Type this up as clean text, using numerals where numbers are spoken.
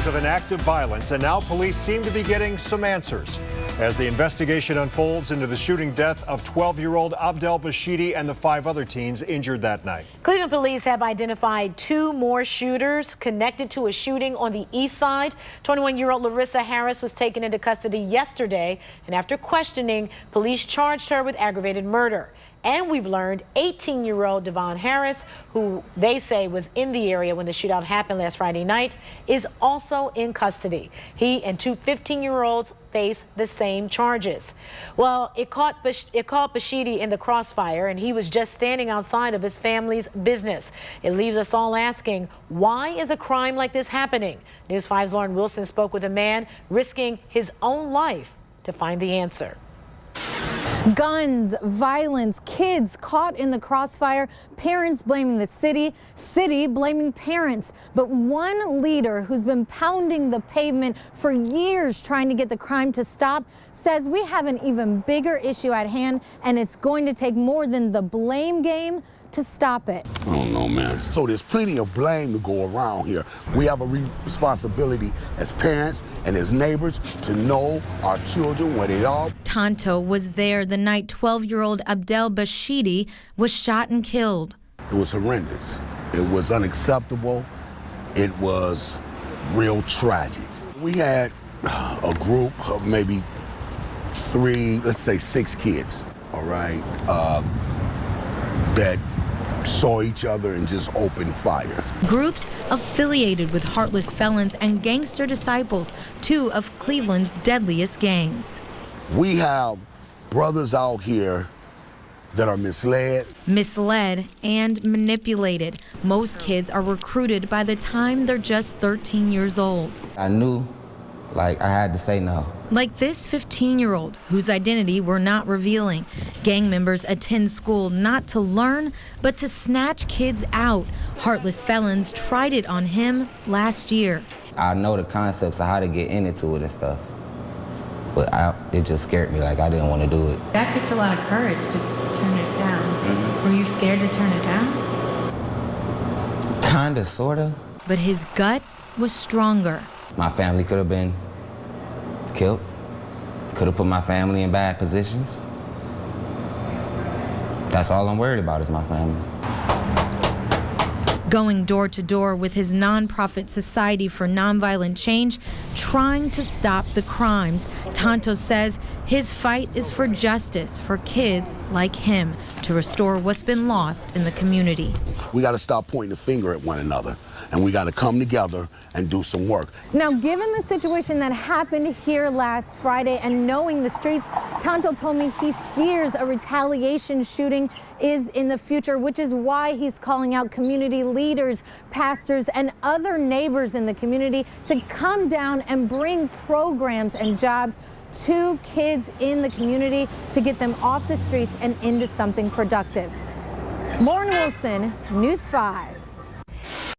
Of an act of violence, and now police seem to be getting some answers as the investigation unfolds into the shooting death of 12-year-old Abdel Bashidi and the 5 other teens injured that night. Cleveland police have identified 2 more shooters connected to a shooting on the east side. 21-year-old Larissa Harris was taken into custody yesterday, and after questioning, police charged her with aggravated murder. And we've learned 18-year-old Devon Harris, who they say was in the area when the shootout happened last Friday night, is also in custody. He and 2 15-year-olds face the same charges. Well, it caught Bashidi in the crossfire, and he was just standing outside of his family's business. It leaves us all asking, why is a crime like this happening? News 5's Lauren Wilson spoke with a man risking his own life to find the answer. Guns, violence, kids caught in the crossfire, parents blaming the city blaming parents. But one leader who's been pounding the pavement for years trying to get the crime to stop says we have an even bigger issue at hand, and it's going to take more than the blame game to stop it. I don't know, man. So there's plenty of blame to go around here. We have a responsibility as parents and as neighbors to know our children where they are. Tonto was there the night 12-year-old Abdel Bashidi was shot and killed. It was horrendous. It was unacceptable. It was real tragic. We had a group of maybe 3, let's say 6 kids, all right, that saw each other and just opened fire. Groups affiliated with Heartless Felons and Gangster Disciples, 2 of Cleveland's deadliest gangs. We have brothers out here that are misled and manipulated. Most kids are recruited by the time they're just 13 years old. I knew, I had to say no. Like this 15-year-old, whose identity we're not revealing. Gang members attend school not to learn, but to snatch kids out. Heartless Felons tried it on him last year. I know the concepts of how to get into it and stuff, but it just scared me, I didn't want to do it. That takes a lot of courage to turn it down. Mm-hmm. Were you scared to turn it down? Kinda, sorta. But his gut was stronger. My family could have been killed, could have put my family in bad positions. That's all I'm worried about is my family. Going door to door with his nonprofit Society for Nonviolent Change, trying to stop the crimes. Tonto says his fight is for justice for kids like him, to restore what's been lost in the community. We got to stop pointing the finger at one another, and we got to come together and do some work. Now, given the situation that happened here last Friday and knowing the streets, Tonto told me he fears a retaliation shooting is in the future, which is why he's calling out community leaders, pastors, and other neighbors in the community to come down and bring programs and jobs to kids in the community to get them off the streets and into something productive. Lauren Wilson, News 5.